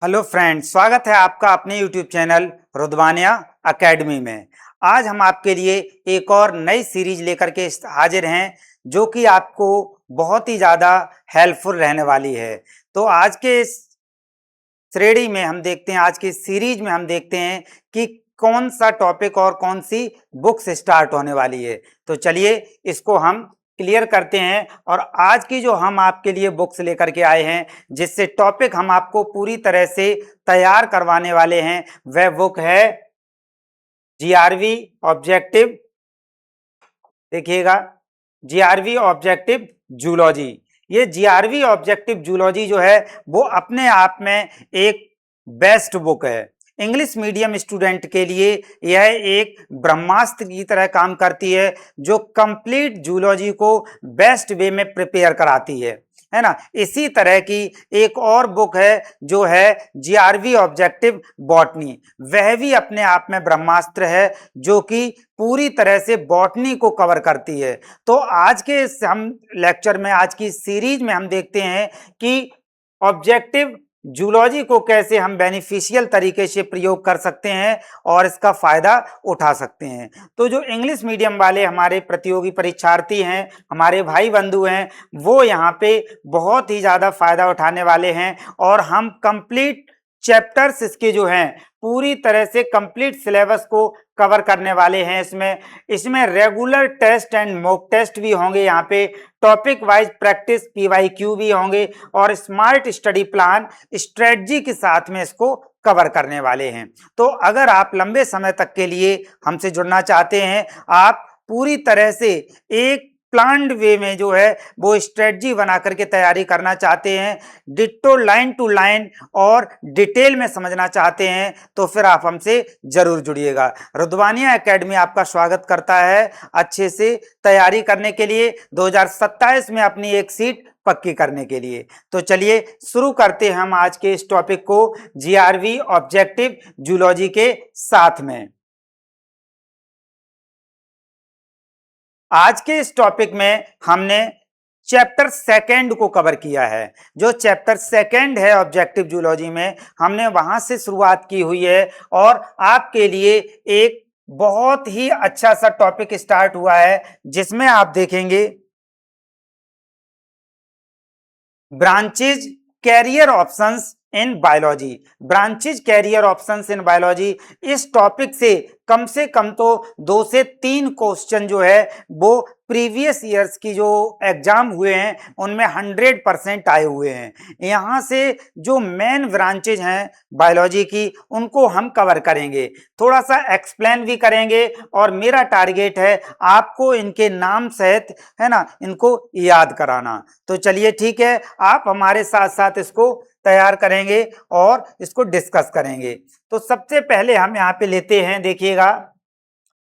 Hello friends, स्वागत है आपका अपने यूट्यूब चैनल रुद्वानिया एकेडमी में। आज हम आपके लिए एक और नई सीरीज लेकर के हाजिर हैं जो कि आपको बहुत ही ज़्यादा हेल्पफुल रहने वाली है। तो आज के इस श्रेणी में हम देखते हैं, आज की सीरीज में हम देखते हैं कि कौन सा टॉपिक और कौन सी बुक्स स्टार्ट होने वाली है। तो चलिए इसको हम क्लियर करते हैं। और आज की जो हम आपके लिए बुक्स लेकर के आए हैं, जिससे टॉपिक हम आपको पूरी तरह से तैयार करवाने वाले हैं, वह बुक है जीआरवी ऑब्जेक्टिव। देखिएगा, जीआरवी ऑब्जेक्टिव जूलॉजी। ये जीआरवी ऑब्जेक्टिव जूलॉजी जो है वो अपने आप में एक बेस्ट बुक है। इंग्लिश मीडियम स्टूडेंट के लिए यह एक ब्रह्मास्त्र की तरह काम करती है, जो कंप्लीट जूलॉजी को बेस्ट वे में प्रिपेयर कराती है ना। इसी तरह की एक और बुक है जो है जीआरवी ऑब्जेक्टिव बॉटनी। वह भी अपने आप में ब्रह्मास्त्र है, जो कि पूरी तरह से बॉटनी को कवर करती है। तो आज के हम लेक्चर में, आज की सीरीज में हम देखते हैं कि ऑब्जेक्टिव जूलॉजी को कैसे हम बेनिफिशियल तरीके से प्रयोग कर सकते हैं और इसका फायदा उठा सकते हैं। तो जो इंग्लिश मीडियम वाले हमारे प्रतियोगी परीक्षार्थी हैं, हमारे भाई बंधु हैं, वो यहाँ पे बहुत ही ज़्यादा फायदा उठाने वाले हैं। और हम कंप्लीट चैप्टर्स इसके जो हैं पूरी तरह से कंप्लीट सिलेबस को कवर करने वाले हैं। इसमें regular test and mock test भी होंगे, यहाँ पे टॉपिक वाइज प्रैक्टिस पीवाईक्यू भी होंगे, और स्मार्ट स्टडी प्लान स्ट्रेटजी के साथ में इसको कवर करने वाले हैं। तो अगर आप लंबे समय तक के लिए हमसे जुड़ना चाहते हैं, आप पूरी तरह से एक प्लान्ड वे में जो है वो स्ट्रेटजी बना करके तैयारी करना चाहते हैं, डिट्टो लाइन टू लाइन और डिटेल में समझना चाहते हैं, तो फिर आप हमसे जरूर जुड़िएगा। रुद्वानिया एकेडमी आपका स्वागत करता है अच्छे से तैयारी करने के लिए, 2027 में अपनी एक सीट पक्की करने के लिए। तो चलिए शुरू करते हैं हम आज के इस टॉपिक को जीआरवी ऑब्जेक्टिव जूलॉजी के साथ में। आज के इस टॉपिक में हमने चैप्टर सेकंड को कवर किया है। जो चैप्टर सेकंड है ऑब्जेक्टिव जूलॉजी में, हमने वहां से शुरुआत की हुई है और आपके लिए एक बहुत ही अच्छा सा टॉपिक स्टार्ट हुआ है, जिसमें आप देखेंगे branches career options in biology. Branches career options in biology, इस टॉपिक से कम तो 2 से 3 क्वेश्चन जो है वो प्रीवियस ईयर्स की जो एग्जाम हुए हैं उनमें 100% आए हुए हैं। यहाँ से जो मेन ब्रांचेज हैं बायोलॉजी की, उनको हम कवर करेंगे, थोड़ा सा एक्सप्लेन भी करेंगे, और मेरा टारगेट है आपको इनके नाम सहित, है ना, इनको याद कराना। तो चलिए ठीक है, आप हमारे साथ साथ इसको तैयार करेंगे और इसको डिस्कस करेंगे। तो सबसे पहले हम यहाँ पे लेते हैं, देखिएगा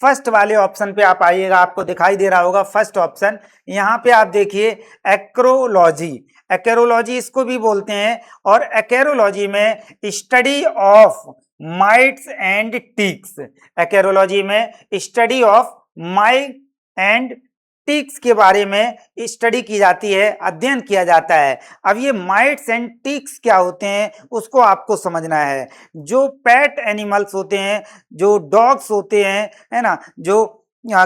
फर्स्ट वाले ऑप्शन पे आप आइएगा, आपको दिखाई दे रहा होगा फर्स्ट ऑप्शन। यहाँ पे आप देखिए एक्रोलॉजी। एक्रोलॉजी इसको भी बोलते हैं, और एक्रोलॉजी में study of mites and ticks. Acarology में study of mite and ticks के बारे में स्टडी की जाती है, अध्ययन किया जाता है। अब ये माइट्स एंड टिक्स क्या होते हैं उसको आपको समझना है। जो पेट एनिमल्स होते हैं, जो डॉग्स होते हैं, है ना, जो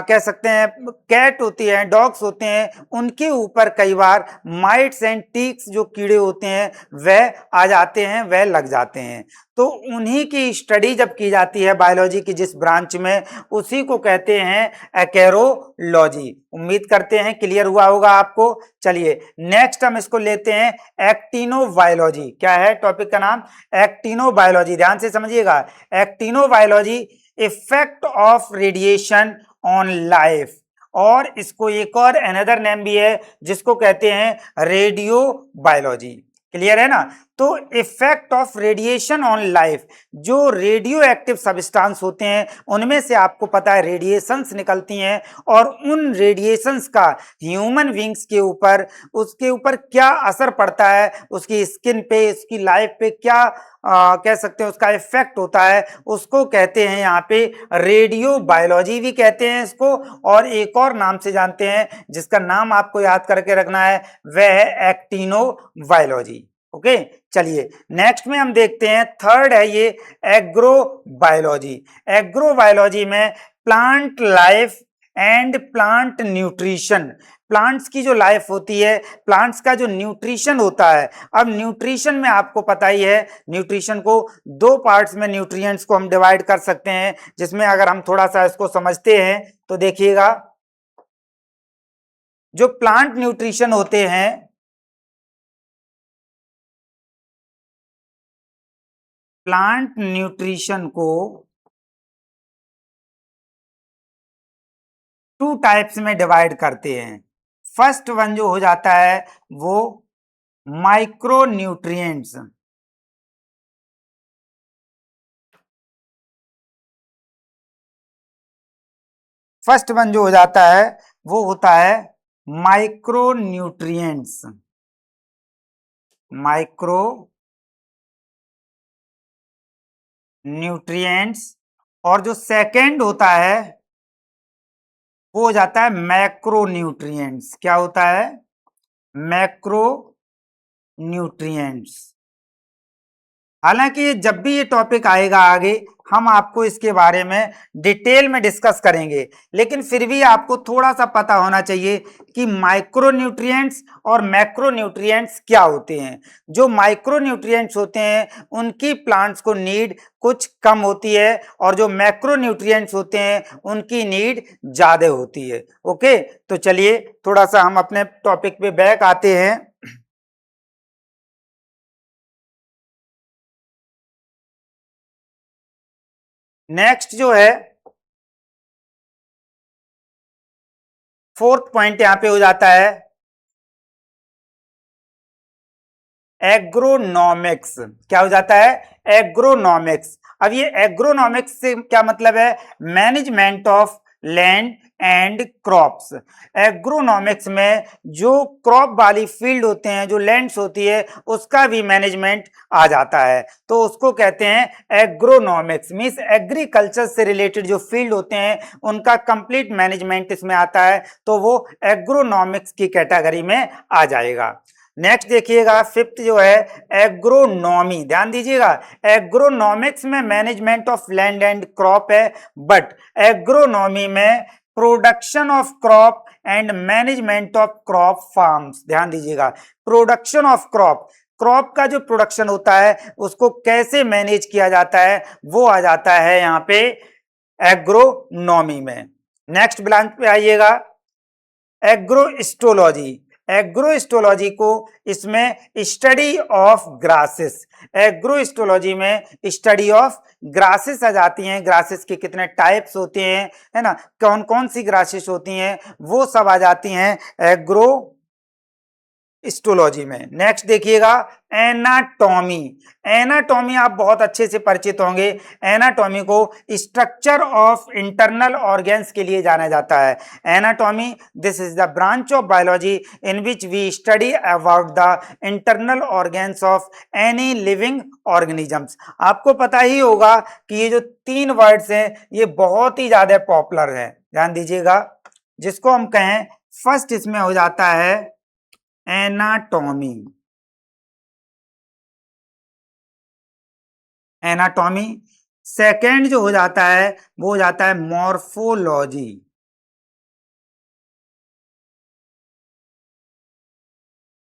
कह सकते हैं कैट होती है, डॉग्स होते हैं, उनके ऊपर कई बार माइट्स एंड टिक्स जो कीड़े होते हैं वह आ जाते हैं, वह लग जाते हैं। तो उन्हीं की स्टडी जब की जाती है बायोलॉजी की जिस ब्रांच में, उसी को कहते हैं एक्रोलॉजी। उम्मीद करते हैं क्लियर हुआ होगा आपको। चलिए नेक्स्ट हम इसको लेते हैं एक्टिनोबायोलॉजी। क्या है टॉपिक का नाम? एक्टिनोबायोलॉजी। ध्यान से समझिएगा, actinobiology effect of radiation on life, और इसको एक और अनदर नेम भी है जिसको कहते हैं रेडियो बायोलॉजी। क्लियर है ना? तो effect of radiation on life, जो रेडियो एक्टिव सब्सटेंस होते हैं उनमें से आपको पता है रेडिएशंस निकलती हैं, और उन रेडिएशंस का ह्यूमन बींग्स के ऊपर, उसके ऊपर क्या असर पड़ता है, उसकी स्किन पे, उसकी लाइफ पे क्या कह सकते हैं उसका इफेक्ट होता है, उसको कहते हैं यहाँ पे रेडियो बायोलॉजी भी कहते हैं इसको। और एक और नाम से जानते हैं जिसका नाम आपको याद करके रखना है, वह है एक्टिनो बायोलॉजी। ओके, चलिए नेक्स्ट में हम देखते हैं, थर्ड है ये एग्रोबायोलॉजी। एग्रोबायोलॉजी में plant life and plant nutrition, plants की जो लाइफ होती है, प्लांट्स का जो न्यूट्रिशन होता है। अब न्यूट्रिशन में आपको पता ही है, न्यूट्रिशन को दो पार्ट्स में न्यूट्रिएंट्स को हम डिवाइड कर सकते हैं, जिसमें अगर हम थोड़ा सा इसको समझते हैं तो देखिएगा, जो प्लांट न्यूट्रिशन होते हैं, प्लांट न्यूट्रिशन को टू टाइप्स में डिवाइड करते हैं। फर्स्ट वन जो हो जाता है वो माइक्रो न्यूट्रिएंट्स, फर्स्ट वन जो हो जाता है वो होता है माइक्रो न्यूट्रिएंट्स, माइक्रो न्यूट्रिएंट्स। और जो सेकंड होता है वो हो जाता है मैक्रो न्यूट्रिएंट्स। क्या होता है? Macro nutrients. हालांकि जब भी ये टॉपिक आएगा आगे, हम आपको इसके बारे में डिटेल में डिस्कस करेंगे, लेकिन फिर भी आपको थोड़ा सा पता होना चाहिए कि माइक्रो न्यूट्रिएंट्स और मैक्रो न्यूट्रिएंट्स क्या होते हैं। जो माइक्रो न्यूट्रिएंट्स होते हैं उनकी प्लांट्स को नीड कुछ कम होती है, और जो मैक्रो न्यूट्रिएंट्स होते हैं उनकी नीड ज्यादा होती है। ओके, तो चलिए थोड़ा सा हम अपने टॉपिक पे बैक आते हैं। नेक्स्ट जो है फोर्थ पॉइंट यहां पे हो जाता है एग्रोनॉमिक्स। क्या हो जाता है? एग्रोनॉमिक्स। अब ये एग्रोनॉमिक्स से क्या मतलब है? Management of land and crops. Agronomics में जो क्रॉप वाली फील्ड होते हैं, जो लैंड्स होती है, उसका भी मैनेजमेंट आ जाता है, तो उसको कहते हैं एग्रोनॉमिक्स। मींस एग्रीकल्चर से रिलेटेड जो फील्ड होते हैं उनका कंप्लीट मैनेजमेंट इसमें आता है, तो वो एग्रोनॉमिक्स की कैटेगरी में आ जाएगा। नेक्स्ट देखिएगा, फिफ्थ जो है एग्रोनॉमी। ध्यान दीजिएगा, एग्रोनॉमिक्स में management of land and crop है, बट एग्रोनॉमी में production of crop and management of crop farms. ध्यान दीजिएगा, प्रोडक्शन ऑफ क्रॉप, क्रॉप का जो प्रोडक्शन होता है उसको कैसे मैनेज किया जाता है, वो आ जाता है यहाँ पे एग्रोनॉमी में। नेक्स्ट ब्रांच पे आइएगा, एग्रोस्टोलॉजी। एग्रोस्टोलॉजी को इसमें स्टडी ऑफ ग्रासेस, एग्रोस्टोलॉजी में स्टडी ऑफ ग्रासेस आ जाती हैं। ग्रासेस के कितने टाइप्स होते हैं, है ना, कौन कौन सी ग्रासेस होती हैं, वो सब आ जाती हैं एग्रो हिस्टोलॉजी में। नेक्स्ट देखिएगा एनाटॉमी। एनाटॉमी आप बहुत अच्छे से परिचित होंगे। एनाटॉमी को स्ट्रक्चर ऑफ इंटरनल ऑर्गन्स के लिए जाना जाता है। Anatomy, this is the branch of biology in which we study about the internal organs of any living organisms. आपको पता ही होगा कि ये जो तीन वर्ड्स हैं ये बहुत ही ज्यादा पॉपुलर है। ध्यान दीजिएगा, जिसको हम कहें, फर्स्ट इसमें हो जाता है एनाटॉमी। एनाटॉमी। सेकेंड जो हो जाता है वो हो जाता है मॉर्फोलॉजी।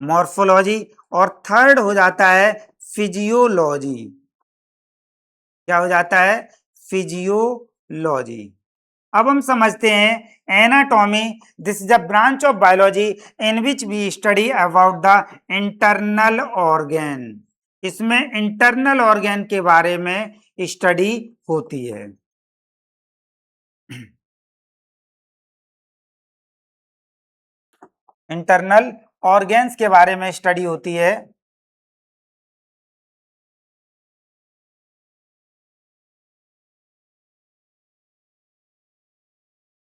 मॉर्फोलॉजी। और थर्ड हो जाता है फिजियोलॉजी। क्या हो जाता है? फिजियोलॉजी। अब हम समझते हैं anatomy, this is a branch of biology in which we study about the internal organ. इसमें इंटरनल ऑर्गन के बारे में स्टडी होती है। इंटरनल ऑर्गन्स के बारे में स्टडी होती है।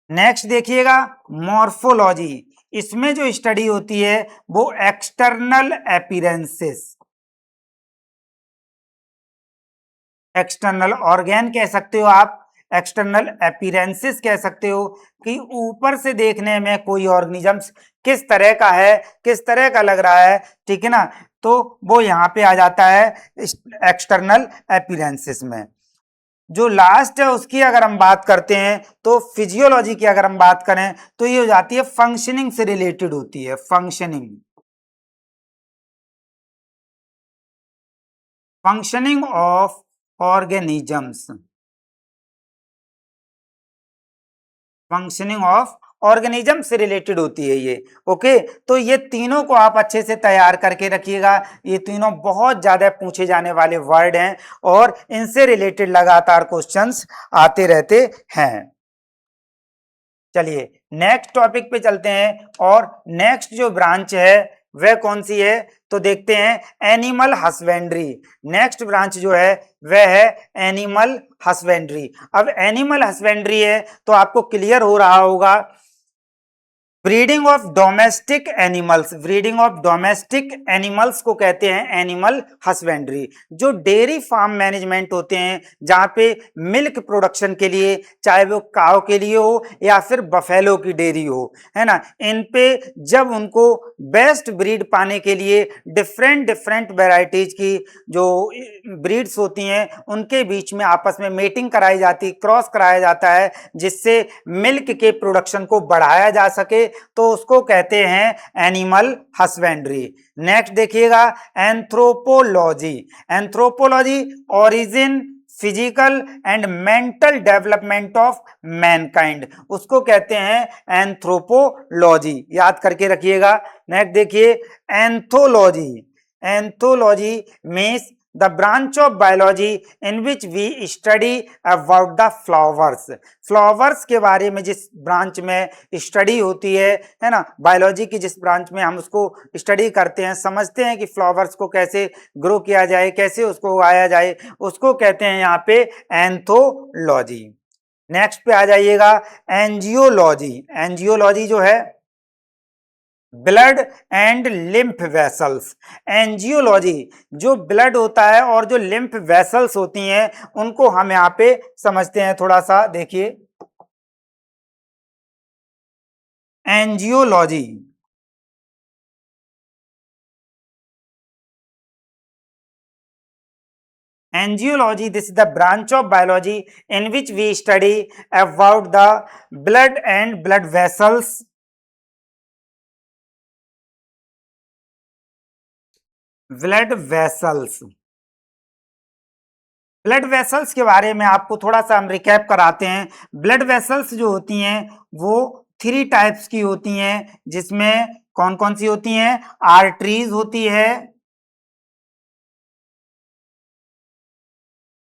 नेक्स्ट देखिएगा मॉर्फोलॉजी। इसमें जो स्टडी होती है वो एक्सटर्नल अपीयरेंसेस, एक्सटर्नल ऑर्गन कह सकते हो आप, एक्सटर्नल अपीयरेंसेस कह सकते हो, कि ऊपर से देखने में कोई ऑर्गेनिजम्स किस तरह का है, किस तरह का लग रहा है, ठीक है ना। तो वो यहाँ पे आ जाता है एक्सटर्नल अपीयरेंसेस में। जो लास्ट है उसकी अगर हम बात करते हैं तो फिजियोलॉजी की अगर हम बात करें तो ये हो जाती है फंक्शनिंग से रिलेटेड होती है, functioning of organisms, functioning of organism से रिलेटेड होती है ये। ओके, तो ये तीनों को आप अच्छे से तैयार करके रखिएगा। ये तीनों बहुत ज्यादा पूछे जाने वाले वर्ड हैं और इनसे रिलेटेड लगातार क्वेश्चंस आते रहते हैं। चलिए नेक्स्ट टॉपिक पे चलते हैं और नेक्स्ट जो ब्रांच है वह कौन सी है तो देखते हैं एनिमल हस्बेंड्री। नेक्स्ट ब्रांच जो है वह है एनिमल हस्बेंड्री। अब एनिमल हस्बेंड्री है तो आपको क्लियर हो रहा होगा breeding of domestic animals, breeding of domestic animals को कहते हैं एनिमल हस्बेंड्री। जो डेयरी फार्म मैनेजमेंट होते हैं जहां पे मिल्क प्रोडक्शन के लिए, चाहे वो काव के लिए हो या फिर बफेलो की डेयरी हो, है ना, इन पे जब उनको बेस्ट ब्रीड पाने के लिए डिफरेंट डिफरेंट वेराइटीज की जो ब्रीड्स होती हैं उनके बीच में आपस में मेटिंग कराई जाती, क्रॉस कराया जाता है जिससे मिल्क के प्रोडक्शन को बढ़ाया जा सके, तो उसको कहते हैं एनिमल हस्बेंड्री। नेक्स्ट देखिएगा anthropology. Anthropology origin, physical and mental development of Mankind, उसको कहते हैं एंथ्रोपोलॉजी, याद करके रखिएगा। नेक्स्ट देखिए anthology. Anthology means the branch of biology in which we study about the flowers। Flowers के बारे में जिस ब्रांच में स्टडी होती है ना, बायोलॉजी की जिस ब्रांच में हम उसको स्टडी करते हैं, समझते हैं कि फ्लावर्स को कैसे ग्रो किया जाए, कैसे उसको उगाया जाए, उसको कहते हैं यहाँ पे एंथोलॉजी। नेक्स्ट पे आ जाइएगा एंजियोलॉजी। एंजियोलॉजी जो है blood and lymph vessels. Angiology जो ब्लड होता है और जो लिम्फ वेसल्स होती हैं उनको हम यहाँ पे समझते हैं, थोड़ा सा देखिए angiology. Angiology, this is the branch of biology in which we study about the blood and blood vessels, blood vessels. Blood vessels के बारे में आपको थोड़ा सा हम रिकैप कराते हैं। ब्लड वेसल्स जो होती हैं वो 3 टाइप्स की होती हैं, जिसमें कौन कौन सी होती हैं, आर्टरीज होती है,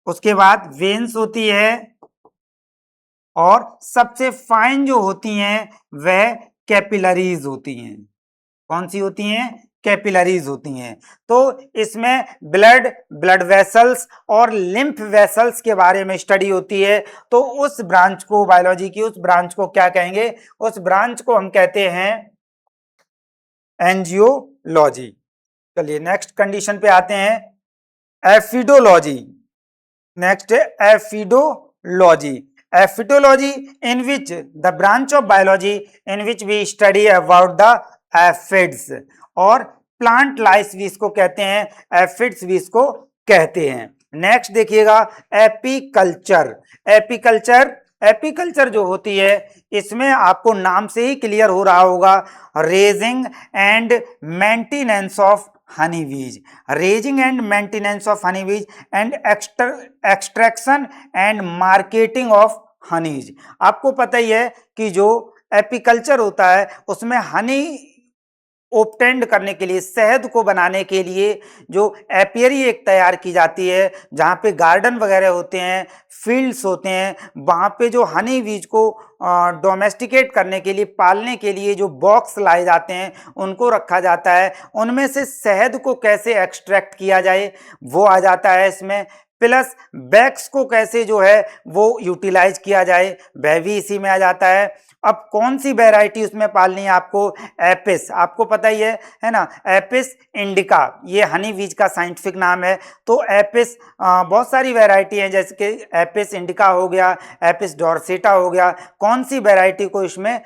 उसके बाद वेन्स होती है और सबसे फाइन जो होती हैं वह कैपिलरीज होती हैं। कौन सी होती हैं, कैपिलरीज होती हैं। तो इसमें ब्लड, ब्लड वेसल्स और लिम्फ वेसल्स के बारे में स्टडी होती है। तो उस ब्रांच को, बायोलॉजी की उस ब्रांच को क्या कहेंगे, उस ब्रांच को हम कहते हैं एंजियोलॉजी। चलिए नेक्स्ट कंडीशन पे आते हैं एफिडोलॉजी। नेक्स्ट है एफिडोलॉजी। एफिडोलॉजी in which the branch of biology in which we study about the aphids, और प्लांट लाइफ भी इसको कहते हैं, एफिड्स भी इसको कहते हैं। नेक्स्ट देखिएगा एपीकल्चर। एपीकल्चर, एपीकल्चर जो होती है इसमें आपको नाम से ही क्लियर हो रहा होगा raising and maintenance of honey bees, raising and maintenance of honey bees and extraction and marketing of honeys. आपको पता ही है कि जो एपीकल्चर होता है उसमें हनी ऑब्टेंड करने के लिए, शहद को बनाने के लिए जो एपियरी एक तैयार की जाती है, जहाँ पे गार्डन वगैरह होते हैं, फील्ड्स होते हैं, वहाँ पे जो हनी बीज को डोमेस्टिकेट करने के लिए, पालने के लिए जो बॉक्स लाए जाते हैं उनको रखा जाता है। उनमें से शहद को कैसे एक्सट्रैक्ट किया जाए वो आ जाता है इसमें। प्लस बैक्स को कैसे जो है वो यूटिलाइज किया जाए, वह भी इसी में आ जाता है। अब कौन सी वैरायटी उसमें पालनी है आपको, एपिस, आपको पता ही है ना, एपिस इंडिका, ये हनी बीज का साइंटिफिक नाम है। तो एपिस बहुत सारी वैरायटी है, जैसे कि एपिस इंडिका हो गया, एपिस डॉर्सेटा हो गया, कौन सी वैरायटी को इसमें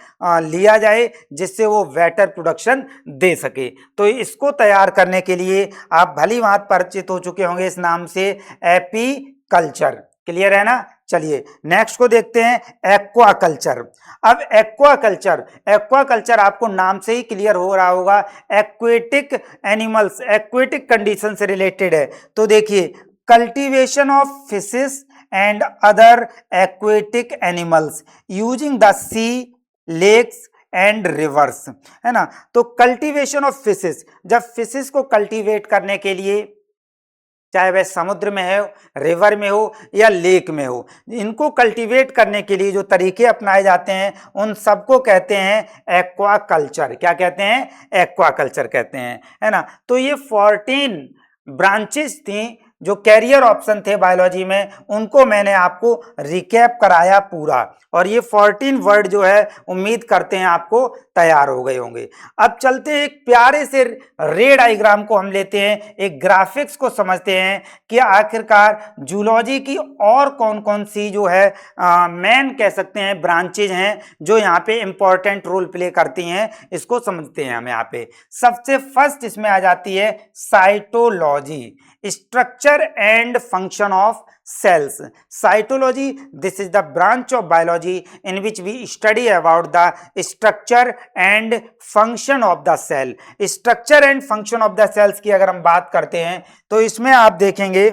लिया जाए जिससे वो बेटर प्रोडक्शन दे सके। तो इसको तैयार करने के लिए आप भली भांति परिचित हो चुके होंगे इस नाम से, एपीकल्चर। क्लियर है ना। चलिए नेक्स्ट को देखते हैं, एक्वाकल्चर। अब एक्वाकल्चर आपको नाम से ही क्लियर हो रहा होगा, एक्वेटिक एनिमल्स, एक्वेटिक कंडीशन से रिलेटेड है। तो देखिए, cultivation of fishes and other aquatic animals using the sea, lakes and rivers, है ना। तो कल्टीवेशन ऑफ फिशेस, जब फिशेस को कल्टीवेट करने के लिए, चाहे वह समुद्र में हो, रिवर में हो या लेक में हो, इनको कल्टीवेट करने के लिए जो तरीके अपनाए जाते हैं उन सबको कहते हैं एक्वाकल्चर। क्या कहते हैं, एक्वाकल्चर कहते हैं, है ना। तो ये 14 ब्रांचेस थी जो कैरियर ऑप्शन थे बायोलॉजी में, उनको मैंने आपको रिकैप कराया पूरा, और ये 14 वर्ड जो है उम्मीद करते हैं आपको तैयार हो गए होंगे। अब चलते हैं एक प्यारे से रे डायग्राम को हम लेते हैं, एक ग्राफिक्स को समझते हैं कि आखिरकार जूलॉजी की और कौन कौन सी जो है मेन कह सकते हैं ब्रांचेज हैं जो यहाँ पे इंपॉर्टेंट रोल प्ले करती हैं, इसको समझते हैं हम। यहाँ पे सबसे फर्स्ट इसमें आ जाती है cytology, structure and function of cells. Cytology, this is the branch of biology in which we study about the structure and function of the cell. Structure and function of the cells की अगर हम बात करते हैं तो इसमें आप देखेंगे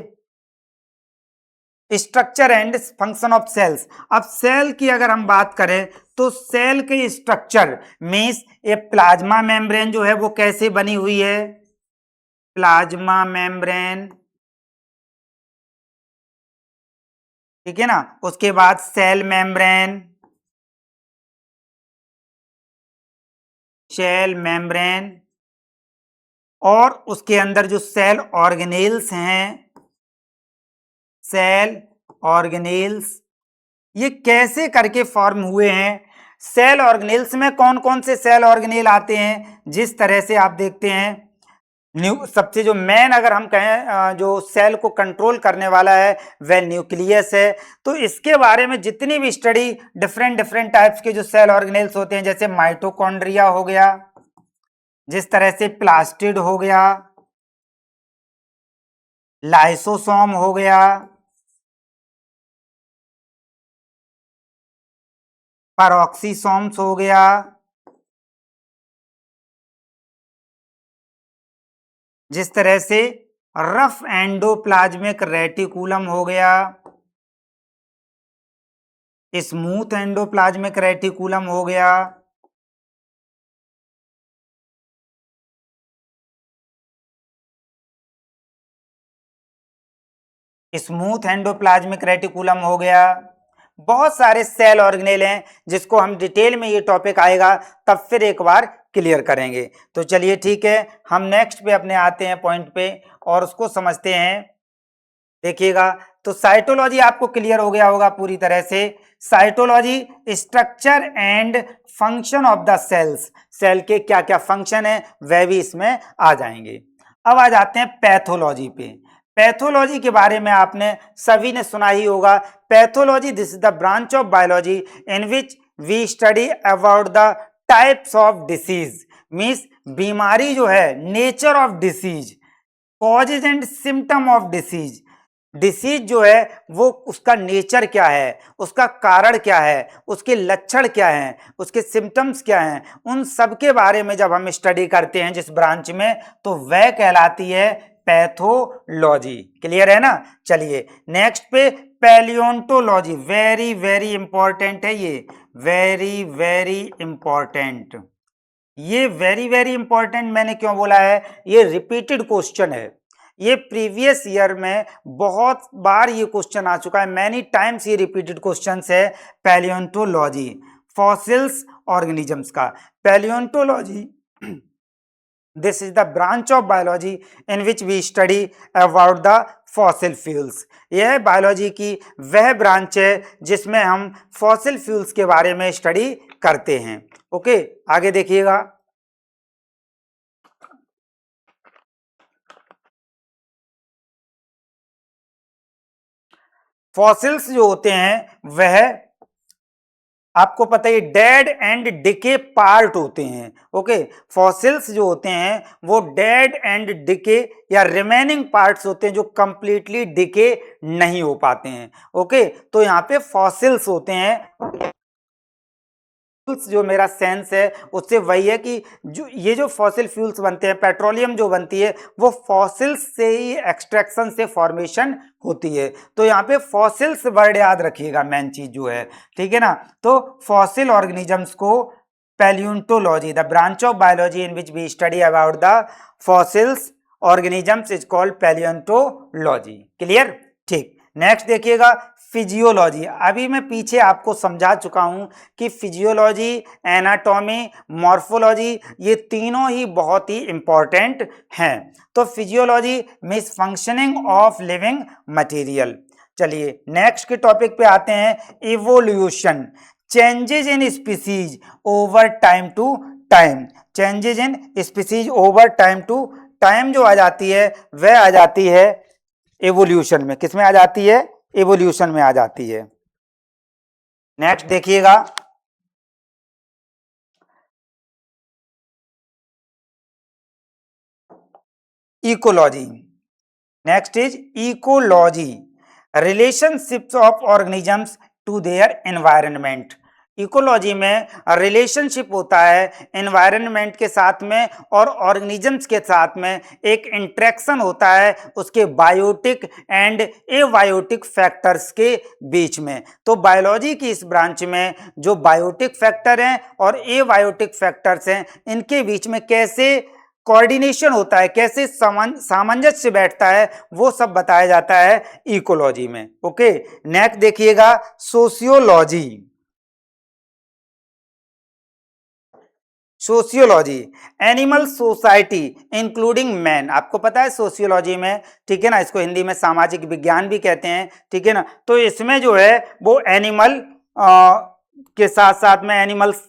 structure and function of cells. अब सेल की अगर हम बात करें तो सेल के स्ट्रक्चर मीन्स ये प्लाज्मा मेम्ब्रेन जो है वो कैसे बनी हुई है, प्लाज्मा मेम्ब्रेन, ठीक है ना। उसके बाद सेल मेम्ब्रेन, सेल मेम्ब्रेन, और उसके अंदर जो सेल ऑर्गेनेल्स हैं, सेल ऑर्गेनेल्स, ये कैसे करके फॉर्म हुए हैं। सेल ऑर्गेनेल्स में कौन कौन से सेल ऑर्गेनेल आते हैं, जिस तरह से आप देखते हैं, सबसे जो मेन अगर हम कहें जो सेल को कंट्रोल करने वाला है वह न्यूक्लियस है। तो इसके बारे में जितनी भी स्टडी डिफरेंट टाइप्स के जो सेल ऑर्गेनेल्स होते हैं, जैसे माइटोकॉन्ड्रिया हो गया, जिस तरह से प्लास्टिड हो गया, लाइसोसोम हो गया, पैरोक्सीसोम्स हो गया, जिस तरह से रफ एंडोप्लाज्मिक रेटिकुलम हो गया, स्मूथ एंडोप्लाज्मिक रेटिकुलम हो गया, स्मूथ एंडोप्लाज्मिक रेटिकुलम हो गया। बहुत सारे सेल ऑर्गेनेल हैं जिसको हम डिटेल में, ये टॉपिक आएगा तब फिर एक बार क्लियर करेंगे। तो चलिए ठीक है, हम नेक्स्ट पे अपने आते हैं पॉइंट पे और उसको समझते हैं। देखिएगा, तो साइटोलॉजी आपको क्लियर हो गया होगा पूरी तरह से। Cytology structure and function of the cells, cell के क्या क्या फंक्शन है वह भी इसमें आ जाएंगे। अब आ जाते हैं पैथोलॉजी पे। पैथोलॉजी के बारे में आपने सभी ने सुना ही होगा। Pathology, this is the branch of biology in which we study about the types of disease, means बीमारी जो है, nature of disease, causes and symptom of disease. Disease जो है वो उसका नेचर क्या है, उसका कारण क्या है, उसके लक्षण क्या हैं, उसके सिम्टम्स क्या हैं, उन सब के बारे में जब हम स्टडी करते हैं जिस ब्रांच में, तो वह कहलाती है पैथोलॉजी। क्लियर है ना। चलिए नेक्स्ट पे पैलियोंटोलॉजी, वेरी वेरी इंपॉर्टेंट है ये, वेरी वेरी इंपॉर्टेंट। ये वेरी वेरी इंपॉर्टेंट मैंने क्यों बोला है, ये रिपीटेड क्वेश्चन है, ये प्रीवियस ईयर में बहुत बार ये क्वेश्चन आ चुका है, मैनी टाइम्स ये रिपीटेड क्वेश्चन है। पैलियोंटोलॉजी, फॉसिल्स ऑर्गेनिजम्स का palaeontology this is the branch of biology in which we study about the fossil fuels. यह बायोलॉजी की वह ब्रांच है जिसमें हम फॉसिल फ्यूल्स के बारे में स्टडी करते हैं। ओके, आगे देखिएगा। फॉसिल्स जो होते हैं वह आपको पता है डेड एंड डिके पार्ट होते हैं। ओके, फॉसिल्स जो होते हैं वो डेड एंड डिके या रिमेनिंग पार्ट्स होते हैं जो कंप्लीटली डिके नहीं हो पाते हैं। ओके, तो यहाँ पे फॉसिल्स होते हैं। जो मेरा सेंस है उससे वही है कि जो ये जो फॉसिल फ्यूल्स बनते हैं, पेट्रोलियम जो बनती है वो फॉसिल्स से ही एक्सट्रैक्शन से फॉर्मेशन होती है। तो यहाँ पे फॉसिल्स वर्ड याद रखिएगा, मेन चीज जो है, ठीक है ना। तो फॉसिल ऑर्गेनिजम्स को palaeontology, the branch of biology in which we study about the fossils organisms is called palaeontology. Clear? ठीक। नेक्स्ट देखिएगा फिजियोलॉजी। अभी मैं पीछे आपको समझा चुका हूं कि फिजियोलॉजी, एनाटॉमी, मॉर्फोलॉजी ये तीनों ही बहुत ही इंपॉर्टेंट हैं। तो physiology means functioning of living material. चलिए नेक्स्ट के टॉपिक पे आते हैं, evolution, changes in species over time to time. Changes in species over time to time जो आ जाती है वह आ जाती है एवोल्यूशन में। किस में आ जाती है? एवोल्यूशन में आ जाती है। नेक्स्ट देखिएगा, ecology. Next is ecology, relationships of organisms to their environment. Ecology में रिलेशनशिप होता है एनवायरनमेंट के साथ में और ऑर्गेनिजम्स के साथ में, एक इंट्रैक्शन होता है उसके बायोटिक एंड एबायोटिक फैक्टर्स के बीच में। तो बायोलॉजी की इस ब्रांच में जो बायोटिक फैक्टर हैं और एबायोटिक फैक्टर्स हैं इनके बीच में कैसे कोऑर्डिनेशन होता है, कैसे सामंजस्य बैठता है, वो सब बताया जाता है इकोलॉजी में। ओके, नेक्स्ट देखिएगा sociology. Sociology, animal society including man. आपको पता है सोशियोलॉजी में, ठीक है ना, इसको हिंदी में सामाजिक विज्ञान भी कहते हैं, ठीक है ना। तो इसमें जो है वो एनिमल के साथ साथ में एनिमल्स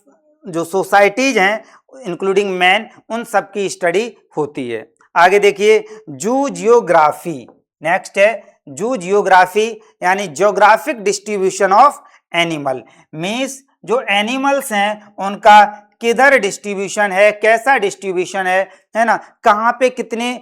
जो सोसाइटीज हैं इंक्लूडिंग मैन, उन सब की स्टडी होती है। आगे देखिए जू जियोग्राफी। नेक्स्ट है जू जियोग्राफी, यानी geographic distribution of animal. Means जो एनिमल्स हैं उनका किधर डिस्ट्रीब्यूशन है, कैसा डिस्ट्रीब्यूशन है ना, कहाँ पे कितने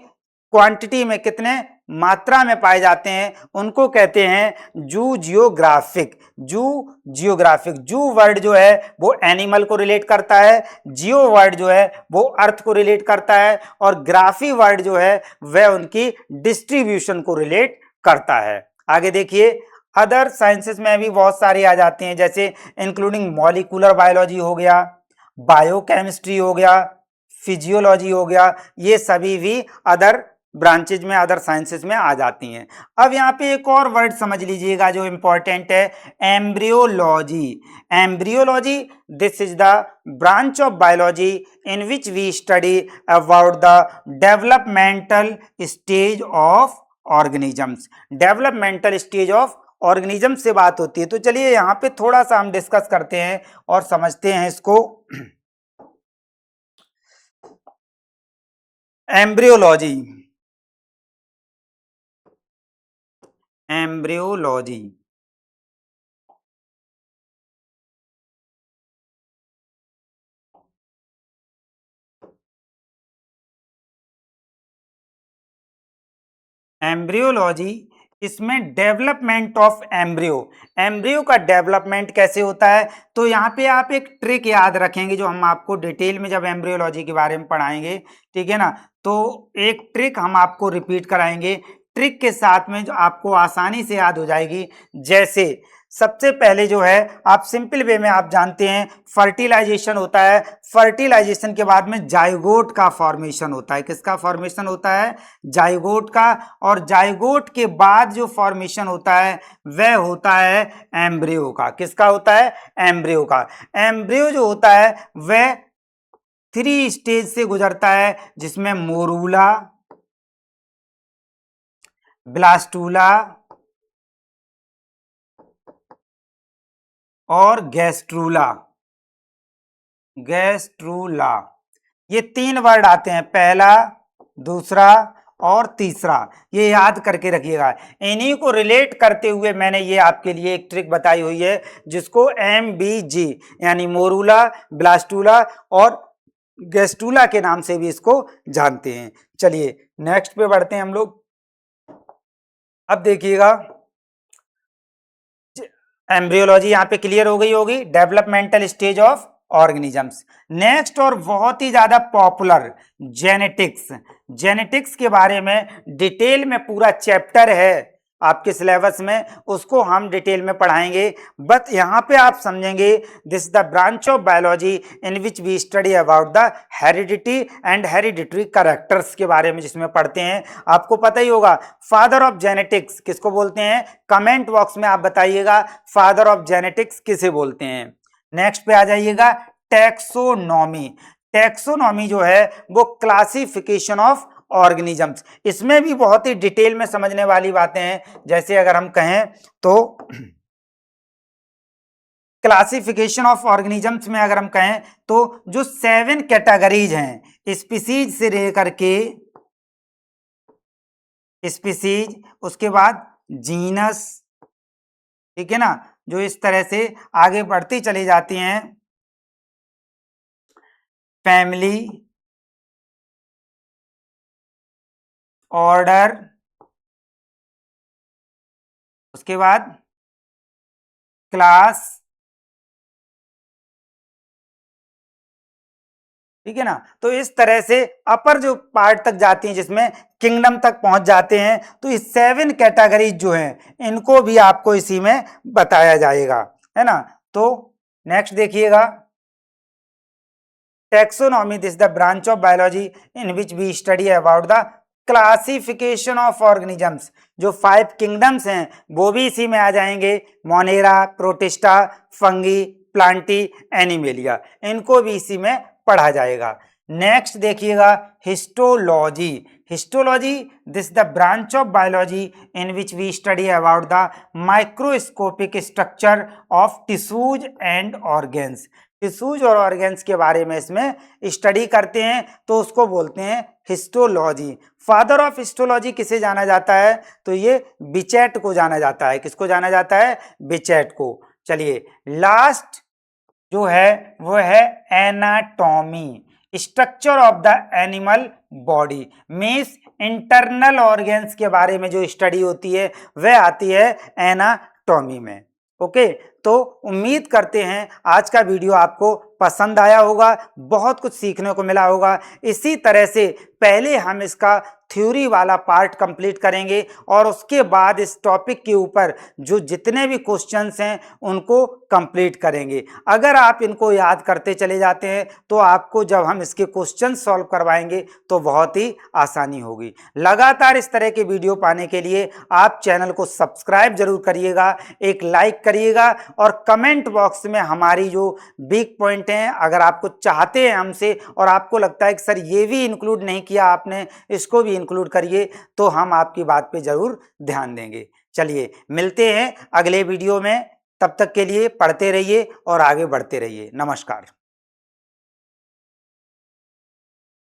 क्वांटिटी में, कितने मात्रा में पाए जाते हैं, उनको कहते हैं जू जियोग्राफिक। जू जियोग्राफिक, जू वर्ड जो है वो एनिमल को रिलेट करता है, जियो वर्ड जो है वो अर्थ को रिलेट करता है, और ग्राफी वर्ड जो है वह उनकी डिस्ट्रीब्यूशन को रिलेट करता है। आगे देखिए अदर साइंसेस में भी बहुत सारी आ जाती हैं, जैसे इंक्लूडिंग मॉलिक्यूलर बायोलॉजी हो गया, बायोकेमिस्ट्री हो गया, फिजियोलॉजी हो गया, ये सभी भी अदर ब्रांचेज में, अदर साइंसेस में आ जाती हैं। अब यहाँ पे एक और वर्ड समझ लीजिएगा जो इंपॉर्टेंट है, embryology. Embryology, this is the branch of biology in which we study about the developmental stage of organisms. Developmental stage of organism से बात होती है। तो चलिए यहाँ पे थोड़ा सा हम डिस्कस करते हैं और समझते हैं इसको। एम्ब्रियोलॉजी, एम्ब्रियोलॉजी, एम्ब्रियोलॉजी, इसमें डेवलपमेंट ऑफ एम्ब्रियो, एम्ब्रियो का डेवलपमेंट कैसे होता है। तो यहाँ पे आप एक ट्रिक याद रखेंगे जो हम आपको डिटेल में जब एम्ब्रियोलॉजी के बारे में पढ़ाएंगे, ठीक है ना, तो एक ट्रिक हम आपको रिपीट कराएंगे, ट्रिक के साथ में जो आपको आसानी से याद हो जाएगी। जैसे सबसे पहले जो है आप सिंपल वे में आप जानते हैं फर्टिलाइजेशन होता है, फर्टिलाइजेशन के बाद में जाइगोट का फॉर्मेशन होता है। किसका फॉर्मेशन होता है? जाइगोट का। और जाइगोट के बाद जो फॉर्मेशन होता है वह होता है एम्ब्रियो का। किसका होता है? एम्ब्रियो का। एम्ब्रियो जो होता है वह 3 स्टेज से गुजरता है, जिसमें मोरूला, ब्लास्टूला और गैस्ट्रूला। गैस्ट्रूला, ये 3 वर्ड आते हैं, पहला, दूसरा और तीसरा, ये याद करके रखिएगा। इन्हीं को रिलेट करते हुए मैंने ये आपके लिए एक ट्रिक बताई हुई है, जिसको MBG यानी मोरूला, ब्लास्टूला और गैस्ट्रूला के नाम से भी इसको जानते हैं। चलिए नेक्स्ट पे बढ़ते हैं हम लोग। अब देखिएगा, एम्ब्रियोलॉजी यहाँ पे क्लियर हो गई होगी, developmental stage of organisms. Next और बहुत ही ज्यादा पॉपुलर, जेनेटिक्स। जेनेटिक्स के बारे में डिटेल में पूरा चैप्टर है आपके सिलेबस में, उसको हम डिटेल में पढ़ाएंगे। बट यहाँ पे आप समझेंगे, this the branch of biology in which we study about the heredity and hereditary characters के बारे में, जिसमें पढ़ते हैं। आपको पता ही होगा फादर ऑफ जेनेटिक्स किसको बोलते हैं, कमेंट बॉक्स में आप बताइएगा फादर ऑफ जेनेटिक्स किसे बोलते हैं। नेक्स्ट पे आ जाइएगा, टैक्सोनॉमी। टैक्सोनॉमी जो है वो क्लासिफिकेशन ऑफ ऑर्गेनिजम्स, इसमें भी बहुत ही डिटेल में समझने वाली बातें हैं। जैसे अगर हम कहें तो क्लासिफिकेशन ऑफ ऑर्गेनिजम्स में अगर हम कहें तो जो 7 कैटेगरीज हैं, स्पीसीज से लेकर के स्पीसीज, उसके बाद जीनस, ठीक है ना, जो इस तरह से आगे बढ़ती चली जाती हैं, फैमिली, ऑर्डर, उसके बाद क्लास, ठीक है ना। तो इस तरह से अपर जो पार्ट तक जाती हैं, जिसमें किंगडम तक पहुंच जाते हैं, तो इस 7 कैटेगरीज जो हैं इनको भी आपको इसी में बताया जाएगा, है ना। तो नेक्स्ट देखिएगा, taxonomy, this the branch of biology in which we study about the classification of organisms. जो 5 किंगडम्स हैं वो भी इसी में आ जाएंगे, monera, protista, fungi, plantae, animalia, इनको भी इसी में पढ़ा जाएगा। नेक्स्ट देखिएगा, histology. Histology, this the branch of biology in which we study about the microscopic structure of tissues and organs. Tissues और ऑर्गेन्स के बारे में इसमें स्टडी करते हैं, तो उसको बोलते हैं हिस्टोलॉजी। फादर ऑफ हिस्टोलॉजी किसे जाना जाता है, तो ये बिचेट को जाना जाता है। किसको जाना जाता है, बिचेट को। चलिए लास्ट जो है वो है anatomy, structure of the animal body, means internal organs के बारे में जो स्टडी होती है वह आती है एनाटॉमी में। ओके, तो उम्मीद करते हैं आज का वीडियो आपको पसंद आया होगा, बहुत कुछ सीखने को मिला होगा। इसी तरह से पहले हम इसका थ्योरी वाला पार्ट कंप्लीट करेंगे और उसके बाद इस टॉपिक के ऊपर जो जितने भी क्वेश्चंस हैं उनको कंप्लीट करेंगे। अगर आप इनको याद करते चले जाते हैं तो आपको जब हम इसके क्वेश्चन सॉल्व करवाएंगे तो बहुत ही आसानी होगी। लगातार इस तरह के वीडियो पाने के लिए आप चैनल को सब्सक्राइब जरूर करिएगा, एक लाइक करिएगा और कमेंट बॉक्स में हमारी जो वीक पॉइंट हैं, अगर आपको चाहते हैं हमसे और आपको लगता है कि सर ये भी इंक्लूड नहीं किया आपने, इसको भी इंक्लूड करिए, तो हम आपकी बात पे जरूर ध्यान देंगे। चलिए मिलते हैं अगले वीडियो में, तब तक के लिए पढ़ते रहिए और आगे बढ़ते रहिए। नमस्कार।